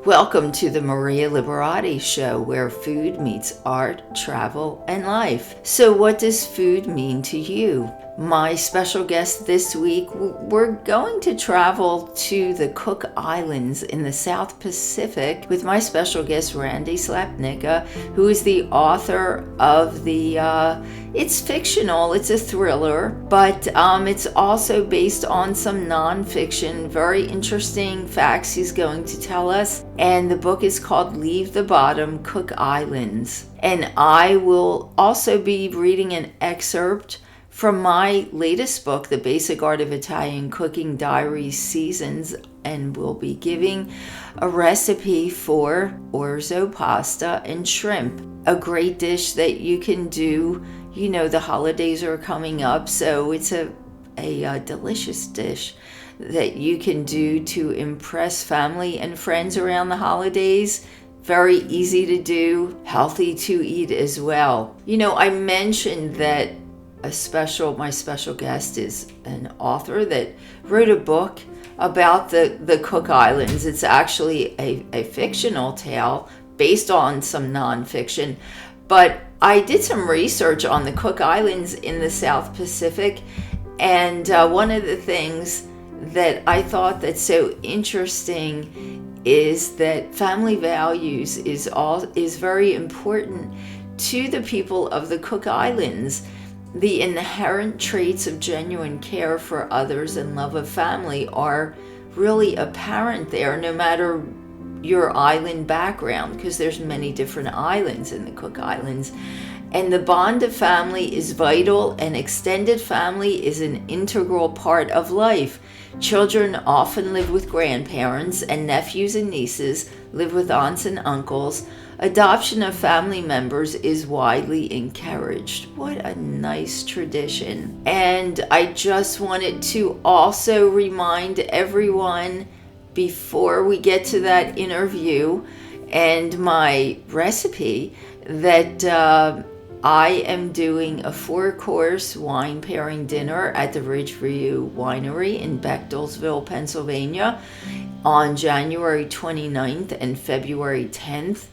Welcome to the Maria Liberati show, where food meets art, travel, and life. So what does food mean to you? My special guest this week, we're going to travel to the Cook Islands in the South Pacific with my special guest, Randy Slapnicka, who is the author of it's fictional, it's a thriller, but it's also based on some nonfiction, very interesting facts he's going to tell us. And the book is called Leave the Bottom, Cook Islands. And I will also be reading an excerpt from my latest book, The Basic Art of Italian Cooking, Diaries, Seasons, and we'll be giving a recipe for orzo pasta and shrimp, a great dish that you can do. You know, the holidays are coming up, so it's a delicious dish that you can do to impress family and friends around the holidays. Very easy to do, healthy to eat as well. You know, I mentioned that my special guest is an author that wrote a book about the Cook Islands. It's actually a fictional tale based on some nonfiction, but I did some research on the Cook Islands in the South Pacific, and one of the things that I thought that's so interesting is that family values is very important to the people of the Cook Islands. The inherent traits of genuine care for others and love of family are really apparent there, no matter your island background, because there's many different islands in the Cook Islands. And the bond of family is vital, and extended family is an integral part of life. Children often live with grandparents, and nephews and nieces live with aunts and uncles. Adoption of family members is widely encouraged. What a nice tradition. And I just wanted to also remind everyone, before we get to that interview and my recipe, that I am doing a 4-course wine pairing dinner at the Ridgeview Winery in Bechtelsville, Pennsylvania on January 29th and February 10th.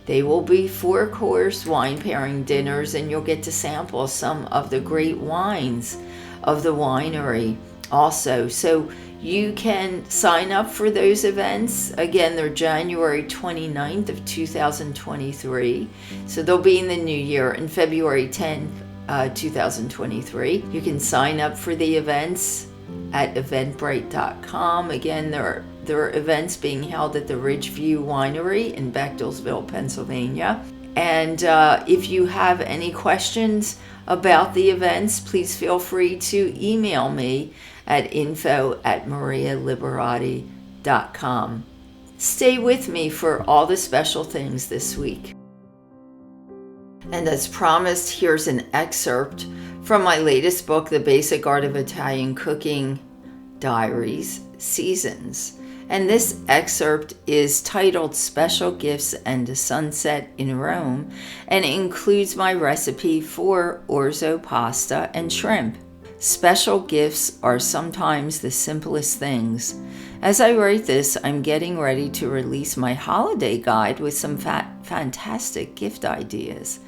They will be 4-course wine pairing dinners, and you'll get to sample some of the great wines of the winery also. So you can sign up for those events. Again, they're January 29th of 2023. So they'll be in the new year, and February 10th, 2023. You can sign up for the events at eventbrite.com. Again, there are events being held at the Ridgeview Winery in Bechtelsville, Pennsylvania. And if you have any questions about the events, please feel free to email me at info@marialiberati.com. Stay with me for all the special things this week. And as promised, here's an excerpt from my latest book, The Basic Art of Italian Cooking, Diaries, Seasons. And this excerpt is titled Special Gifts and a Sunset in Rome, and it includes my recipe for orzo pasta and shrimp. Special gifts are sometimes the simplest things. As I write this, I'm getting ready to release my holiday guide with some fantastic gift ideas.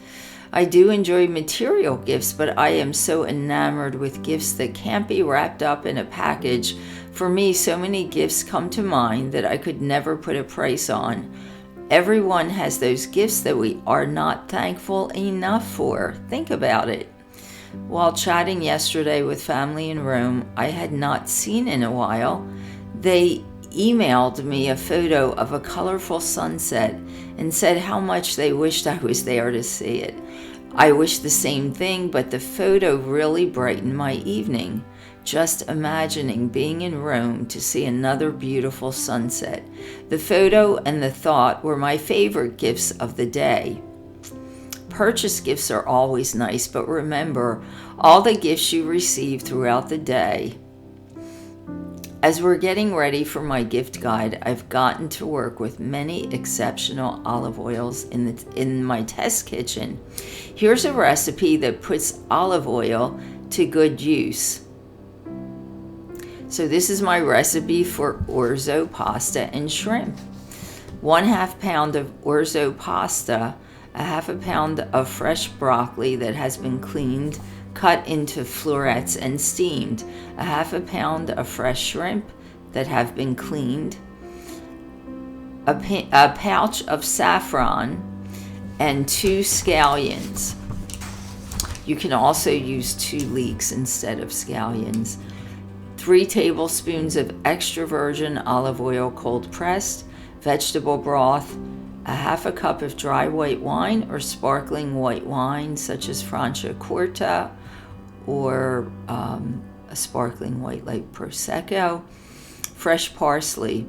I do enjoy material gifts, but I am so enamored with gifts that can't be wrapped up in a package. For me, so many gifts come to mind that I could never put a price on. Everyone has those gifts that we are not thankful enough for. Think about it. While chatting yesterday with family in Rome I had not seen in a while, they emailed me a photo of a colorful sunset and said how much they wished I was there to see it. I wished the same thing, but the photo really brightened my evening. Just imagining being in Rome to see another beautiful sunset. The photo and the thought were my favorite gifts of the day. Purchase gifts are always nice, but remember all the gifts you receive throughout the day. As we're getting ready for my gift guide, I've gotten to work with many exceptional olive oils in my test kitchen. Here's a recipe that puts olive oil to good use. So this is my recipe for orzo pasta and shrimp. 1/2 pound of Orzo pasta, a 1/2 pound of fresh broccoli that has been cleaned, cut into florets and steamed, a 1/2 pound of fresh shrimp that have been cleaned, a pouch of saffron, and 2 scallions. You can also use 2 leeks instead of scallions. 3 tablespoons of extra virgin olive oil cold pressed, vegetable broth, a 1/2 cup of dry white wine or sparkling white wine such as Franciacorta or a sparkling white like Prosecco, fresh parsley.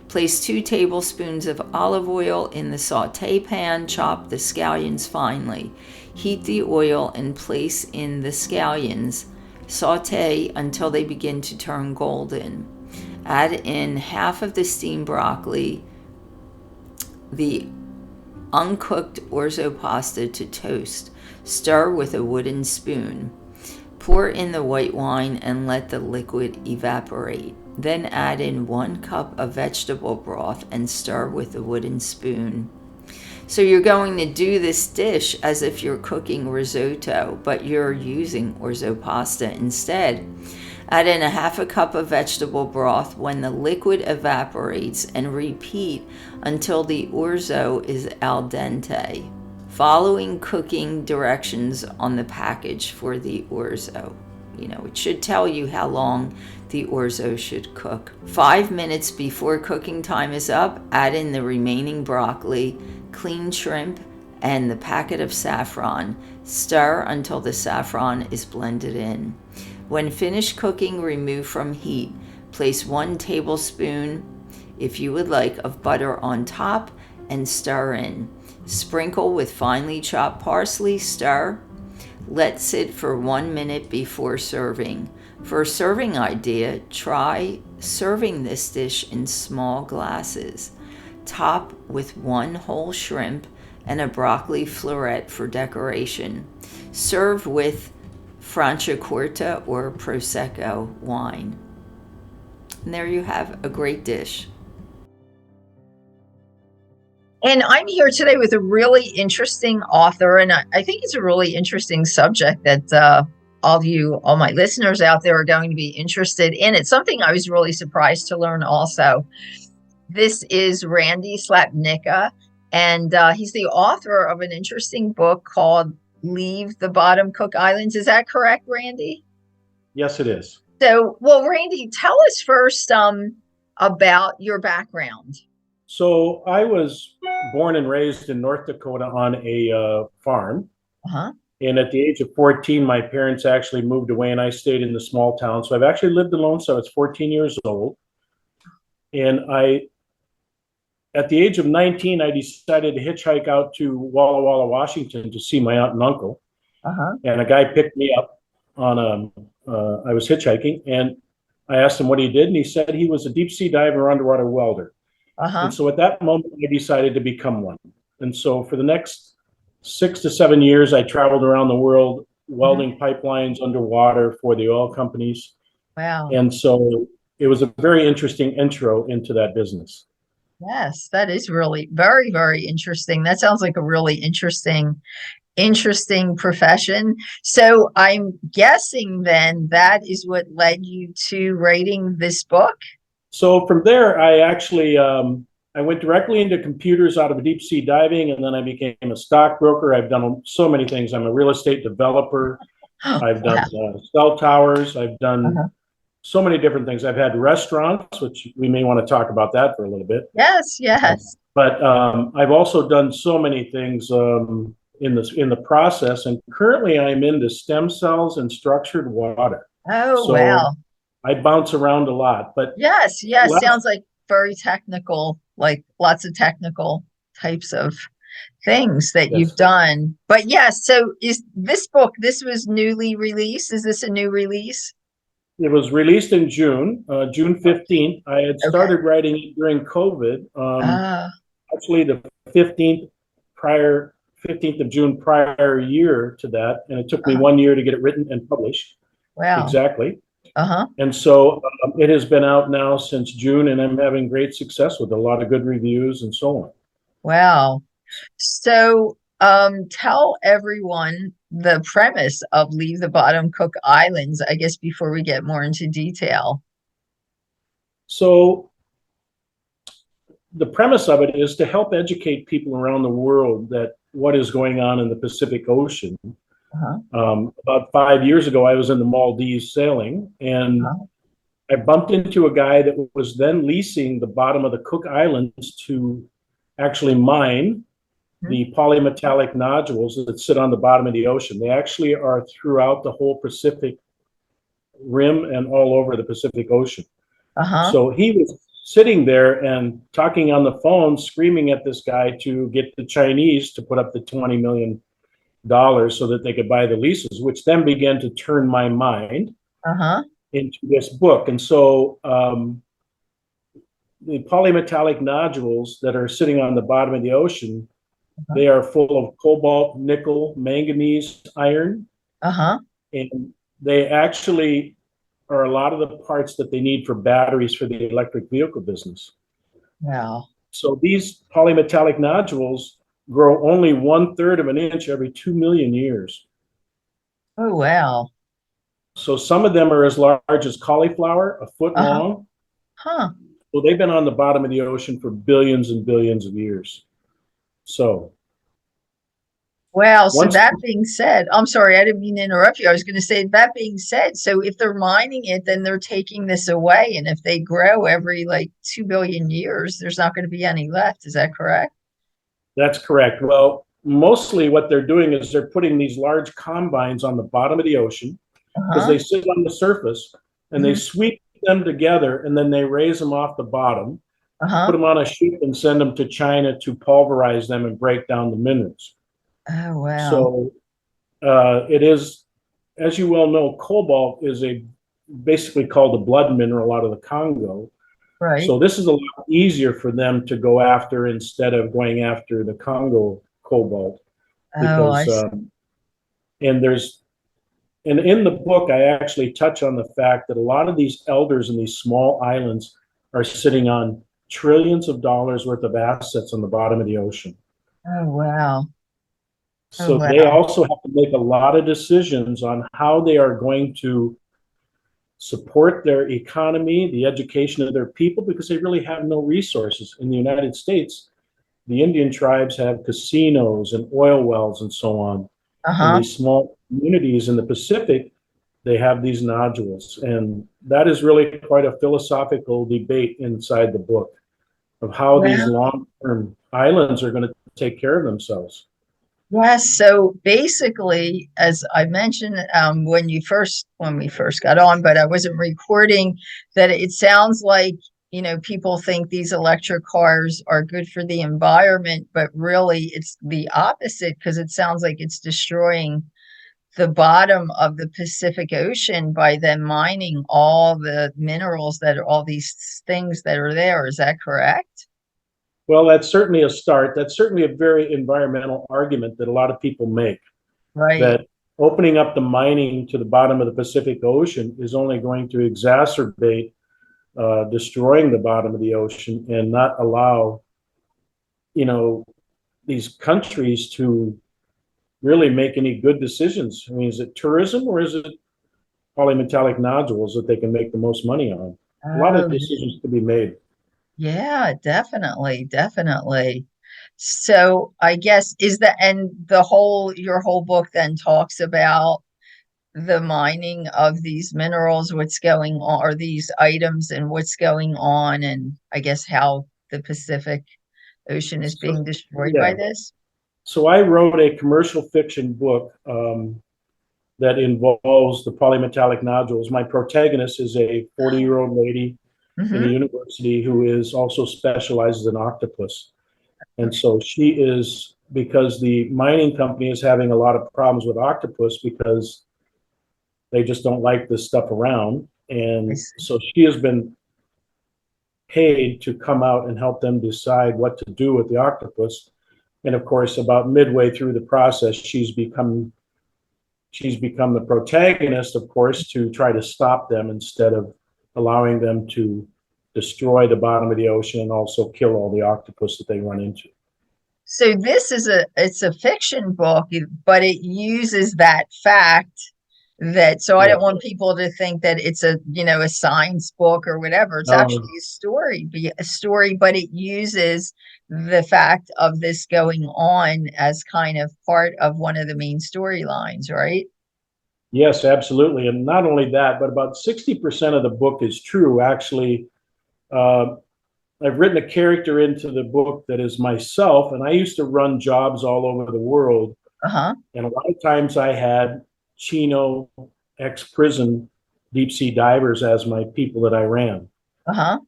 Place 2 tablespoons of olive oil in the sauté pan. Chop the scallions finely. Heat the oil and place in the scallions. Sauté until they begin to turn golden. Add in half of the steamed broccoli, the uncooked orzo pasta to toast. Stir with a wooden spoon. Pour in the white wine and let the liquid evaporate. Then add in 1 cup of vegetable broth and stir with a wooden spoon. So you're going to do this dish as if you're cooking risotto, but you're using orzo pasta instead. Add in a 1/2 cup of vegetable broth when the liquid evaporates and repeat until the orzo is al dente, following cooking directions on the package for the orzo. It should tell you how long the orzo should cook. 5 minutes before cooking time is up, add in the remaining broccoli, cleaned shrimp, and the packet of saffron. Stir until the saffron is blended in. When finished cooking, remove from heat. Place 1 tablespoon, if you would like, of butter on top and stir in. Sprinkle with finely chopped parsley, stir. Let sit for 1 minute before serving. For a serving idea, try serving this dish in small glasses. Top with 1 whole shrimp and a broccoli floret for decoration. Serve with Franciacorta or Prosecco wine. And there you have a great dish. And I'm here today with a really interesting author, and I think it's a really interesting subject that all my listeners out there are going to be interested in. It's something I was really surprised to learn also. This is Randy Slapnicka, and he's the author of an interesting book called Leave the Bottom Cook Islands. Is that correct, Randy? Yes, it is. So, well, Randy, tell us first about your background. So I was born and raised in North Dakota on a farm. Uh-huh. And at the age of 14, my parents actually moved away and I stayed in the small town. So I've actually lived alone. So I was 14 years old. And at the age of 19, I decided to hitchhike out to Walla Walla, Washington to see my aunt and uncle. Uh-huh. And a guy picked me up I was hitchhiking, and I asked him what he did. And he said he was a deep sea diver, underwater welder. Uh-huh. And so at that moment, I decided to become one. And so for the next 6 to 7 years, I traveled around the world welding pipelines underwater for the oil companies. Wow. And so it was a very interesting intro into that business. Yes, that is really very, very interesting. That sounds like a really interesting profession. So I'm guessing then that is what led you to writing this book. So from there, I actually I went directly into computers out of deep sea diving, and then I became a stockbroker. I've done so many things. I'm a real estate developer. I've done cell towers. I've done so many different things. I've had restaurants, which we may want to talk about that for a little bit. Yes, yes. But I've also done so many things in the process, and currently I'm into stem cells and structured water. Oh, so wow. I bounce around a lot, but yes, sounds like very technical, like lots of technical types of things that you've done. But yes, so is this book, this was newly released? Is this a new release? It was released in June 15th. I had started writing it during COVID. Actually, the 15th of June prior year to that, and it took me 1 year to get it written and published. Wow. Exactly. Uh-huh. And so it has been out now since June, and I'm having great success with a lot of good reviews and so on. Wow. So, tell everyone the premise of Leave the Bottom Cook Islands, I guess, before we get more into detail. So the premise of it is to help educate people around the world that what is going on in the Pacific Ocean. Uh-huh. About 5 years ago, I was in the Maldives sailing, and Uh-huh. I bumped into a guy that was then leasing the bottom of the Cook Islands to actually mine the polymetallic nodules that sit on the bottom of the ocean. They actually are throughout the whole Pacific rim and all over the Pacific Ocean. Uh-huh. So he was sitting there and talking on the phone, screaming at this guy to get the Chinese to put up the $20 million so that they could buy the leases, which then began to turn my mind Uh-huh. into this book. And so the polymetallic nodules that are sitting on the bottom of the ocean, they are full of cobalt, nickel, manganese, iron, Uh-huh. and they actually are a lot of the parts that they need for batteries for the electric vehicle business. Wow. So these polymetallic nodules grow only 1/3 of an inch every 2 million years. Oh, wow. So some of them are as large as cauliflower, a foot Uh-huh. long. Huh. So they've been on the bottom of the ocean for billions and billions of years. So Wow. So once, that being said, I'm sorry, I didn't mean to interrupt you. I was going to say, that being said, so if they're mining it, then they're taking this away. And if they grow every like 2 billion years, there's not going to be any left. Is that correct? that's correct. Well, mostly what they're doing is they're putting these large combines on the bottom of the ocean because Uh-huh. they sit on the surface and they Hmm. sweep them together and then they raise them off the bottom, put Uh-huh. them on a ship and send them to China to pulverize them and break down the minerals. Oh, wow. So it is, as you well know, cobalt is a basically called a blood mineral out of the Congo. Right. So this is a lot easier for them to go after instead of going after the Congo cobalt Oh, I because see. and there's and in the book I actually touch on the fact that a lot of these elders in these small islands are sitting on trillions of dollars worth of assets on the bottom of the ocean. Oh, wow. Oh, So they wow. also have to make a lot of decisions on how they are going to support their economy, the education of their people, because they really have no resources. In the United States, the Indian tribes have casinos and oil wells and so on. In Uh-huh. these small communities in the Pacific, they have these nodules. And that is really quite a philosophical debate inside the book of how these Well, long-term islands are going to take care of themselves. yes. So basically, as I mentioned, when we first got on, but I wasn't recording, that it sounds like, people think these electric cars are good for the environment, but really it's the opposite because it sounds like it's destroying the bottom of the Pacific Ocean by them mining all the minerals that are all these things that are there. Is that correct? Well, that's certainly a start. That's certainly a very environmental argument that a lot of people make, Right. that opening up the mining to the bottom of the Pacific Ocean is only going to exacerbate destroying the bottom of the ocean and not allow, you know, these countries to really make any good decisions. I mean, is it tourism or is it polymetallic nodules that they can make the most money on? A lot of Oh, decisions to be made. yeah, definitely, definitely. So I guess and your whole book then talks about the mining of these minerals, what's going on, or these items and what's going on, and I guess how the Pacific Ocean is So, being destroyed by yeah. this. So I wrote a commercial fiction book that involves the polymetallic nodules. My protagonist is a 40-year-old lady in a Mm-hmm. university who is also specializes in octopus. And so she is, because the mining company is having a lot of problems with octopus because they just don't like this stuff around. I And see. so she has been paid to come out and help them decide what to do with the octopus. And of course, about midway through the process, she's become she's become the protagonist, of course, to try to stop them instead of allowing them to destroy the bottom of the ocean and also kill all the octopus that they run into. So this is it's a fiction book, but it uses that fact that, so I Yeah. don't want people to think that it's a, a science book or whatever. It's actually a story, but it uses the fact of this going on as kind of part of one of the main storylines, right? Yes, absolutely. And not only that, but about 60% of the book is true. Actually, uh, I've written a character into the book that is myself, and I used to run jobs all over the world. Uh-huh. And a lot of times I had Chino ex-prison deep sea divers as my people that I ran. Uh-huh.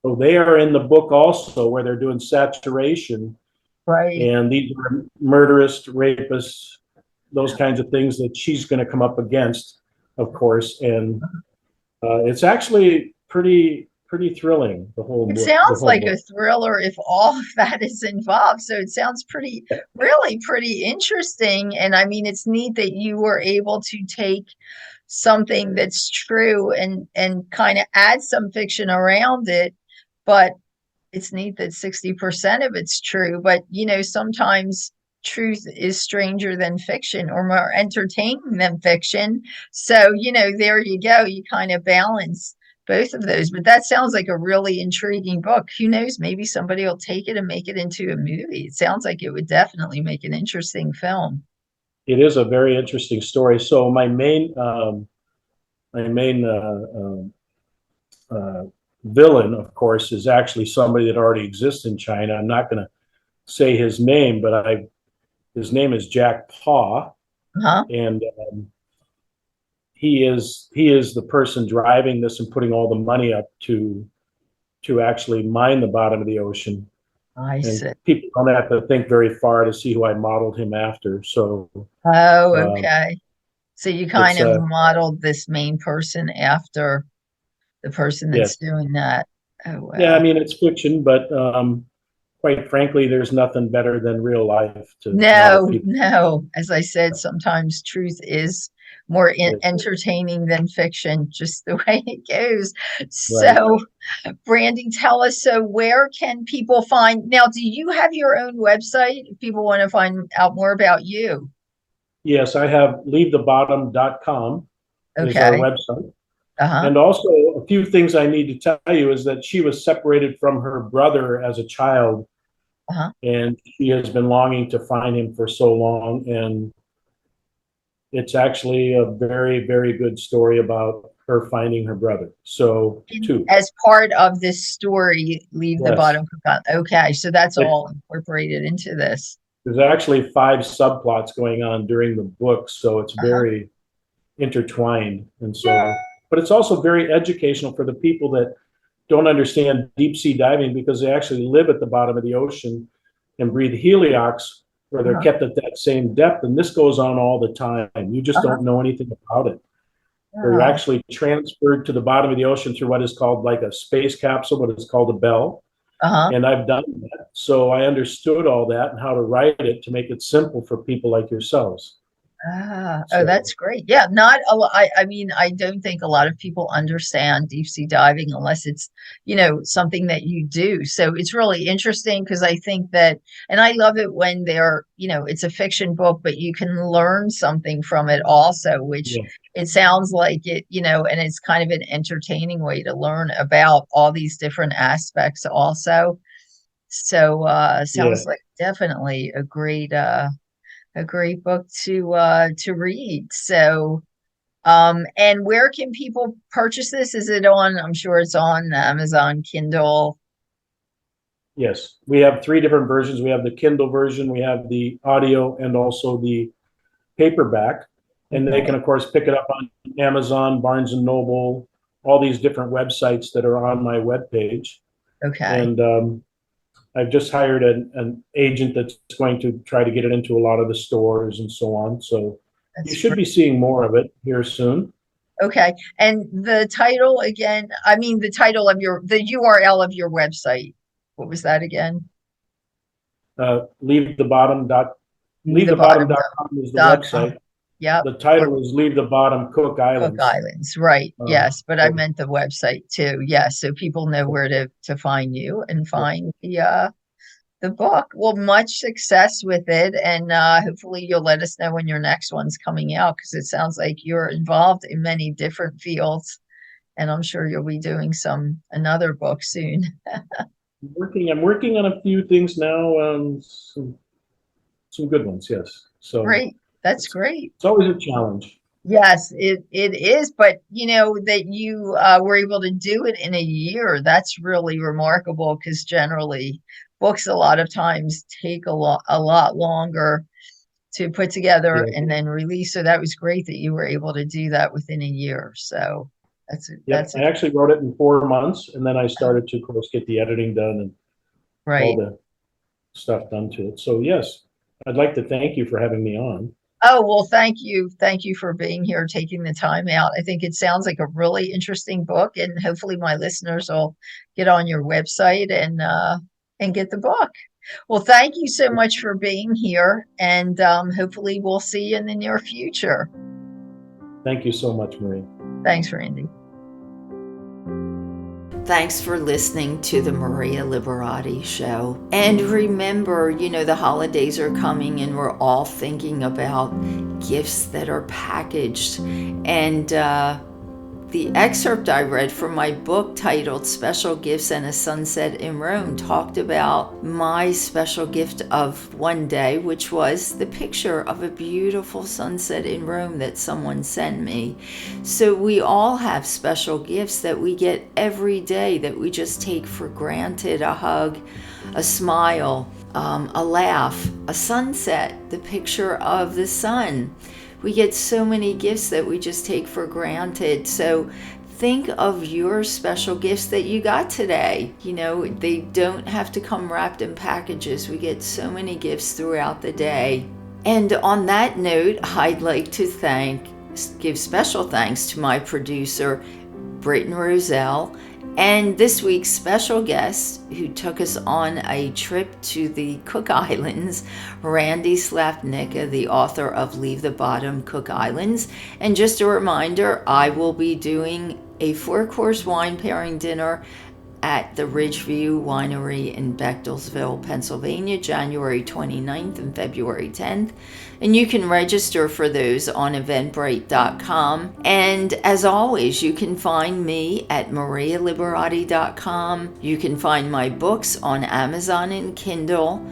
So they are in the book also, where they're doing saturation. Right. And these are murderous, rapists, those kinds of things that she's going to come up against, of course. And it's actually pretty thrilling, the whole It book. sounds like a thriller if all of that is involved. So it sounds really pretty interesting. And I mean, it's neat that you were able to take something that's true and kind of add some fiction around it. But it's neat that 60% of it's true. But, sometimes truth is stranger than fiction or more entertaining than fiction. So, there you go. You kind of balance both of those. But that sounds like a really intriguing book. Who knows? Maybe somebody will take it and make it into a movie. It sounds like it would definitely make an interesting film. It is a very interesting story. So my main villain, of course, is actually somebody that already exists in China. I'm not going to say his name, but his name is Jack Paw, and he is the person driving this and putting all the money up to actually mine the bottom of the ocean. I see. People don't have to think very far to see who I modeled him after. So, okay. So you kind of modeled this main person after the person that's doing that. Oh, wow. Yeah, I mean, it's fiction, but quite frankly, there's nothing better than real life to model people. No. As I said, sometimes truth is more entertaining than fiction, just the way it goes. So, Brandy, tell us, so where can people find, now, do you have your own website if people want to find out more about you? Yes, I have leavethebottom.com is our website. And also a few things I need to tell you is that she was separated from her brother as a child, and she has been longing to find him for so long. And it's actually a very, very good story about her finding her brother. So, as part of this story, Leave the Bottom Forgotten. Okay, so that's all incorporated into this. There's actually 5 subplots going on during the book, so it's very intertwined. And so, but it's also very educational for the people that don't understand deep sea diving, because they actually live at the bottom of the ocean and breathe heliox, where they're kept at that same depth. And this goes on all the time. You just don't know anything about it. They're actually transferred to the bottom of the ocean through what is called like a space capsule, what is called a bell. And I've done that. So I understood all that and how to write it to make it simple for people like yourselves. Oh, that's great. Yeah, not a lot. I mean, I don't think a lot of people understand deep sea diving unless it's, something that you do. So it's really interesting because I think that, and I love it when they're, it's a fiction book, but you can learn something from it also, which it sounds like it, and it's kind of an entertaining way to learn about all these different aspects also. So sounds like definitely a great book to read. So and where can people purchase this? Is it on, I'm sure it's on Amazon Kindle? Yes, we have 3 different versions. We have the Kindle version, we have the audio, and also the paperback. And they can, of course, pick it up on Amazon, Barnes and Noble, all these different websites that are on my webpage. And I've just hired an agent that's going to try to get it into a lot of the stores and so on. So you should be seeing more of it here soon. Okay. And the title again, I mean, the title of the URL of your website. What was that again? Leavethebottom.com is the website. Yep. The title is Leave the Bottom, Cook Cook Islands. Islands, right? Yes, but I So- meant the website too. Yes, so people know where to find you and find the book. Well, much success with it, and hopefully you'll let us know when your next one's coming out, because it sounds like you're involved in many different fields, and I'm sure you'll be doing another book soon. I'm working on a few things now, some good ones, yes. So Great, that's great. it's always a challenge. Yes, it is, but that you were able to do it in a year. That's really remarkable, because generally books a lot of times take a lot longer to put together Yeah. and then release. So that was great that you were able to do that within a year. So Yep, I actually wrote it in 4 months, and then I started to, of course, get the editing done and right. all the stuff done to it. So yes, I'd like to thank you for having me on. Oh, well, thank you. Thank you for being here, taking the time out. I think it sounds like a really interesting book, and hopefully my listeners will get on your website and get the book. Well, thank you so much for being here, and hopefully we'll see you in the near future. Thank you so much, Maria. Thanks, Randy. Thanks for listening to the Maria Liberati Show. And remember, the holidays are coming and we're all thinking about gifts that are packaged. And the excerpt I read from my book titled Special Gifts and a Sunset in Rome talked about my special gift of one day, which was the picture of a beautiful sunset in Rome that someone sent me. So we all have special gifts that we get every day that we just take for granted: a hug, a smile, a laugh, a sunset, the picture of the sun. We get so many gifts that we just take for granted. So think of your special gifts that you got today. They don't have to come wrapped in packages. We get so many gifts throughout the day. And on that note, I'd like to give special thanks to my producer, Britton Roselle, and this week's special guest who took us on a trip to the Cook Islands, Randy Slapnicka, the author of Leave the Bottom, Cook Islands. And just a reminder, I will be doing a 4-course wine pairing dinner at the Ridgeview Winery in Bechtelsville, Pennsylvania, January 29th and February 10th. And you can register for those on eventbrite.com. And as always, you can find me at marialiberati.com. You can find my books on Amazon and Kindle.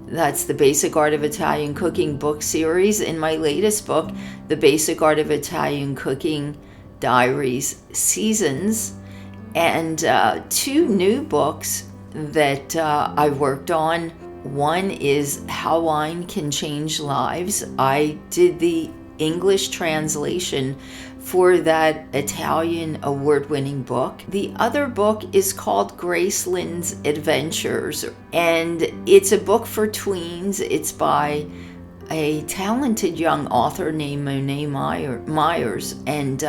That's the Basic Art of Italian Cooking book series. In my latest book, The Basic Art of Italian Cooking Diaries Seasons. And 2 new books that I worked on. One is How Wine Can Change Lives. I did the English translation for that Italian award-winning book. The other book is called Graceland's Adventures, and it's a book for tweens. It's by a talented young author named Monet Myers, and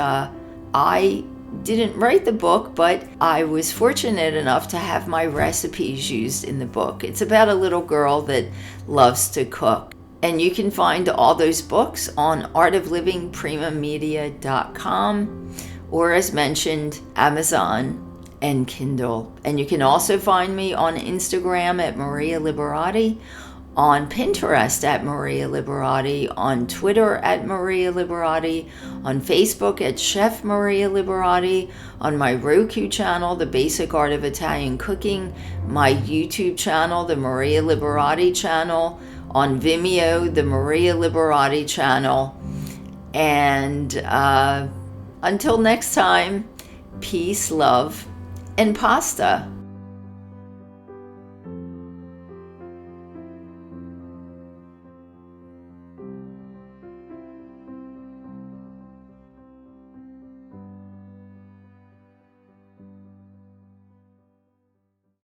I didn't write the book, but I was fortunate enough to have my recipes used in the book. It's about a little girl that loves to cook. And you can find all those books on artoflivingprimamedia.com, or as mentioned, Amazon and Kindle. And you can also find me on Instagram at Maria Liberati, on Pinterest at Maria Liberati, on Twitter at Maria Liberati, on Facebook at Chef Maria Liberati, on my Roku channel, The Basic Art of Italian Cooking, my YouTube channel, The Maria Liberati channel, on Vimeo, The Maria Liberati channel. And until next time, peace, love, and pasta.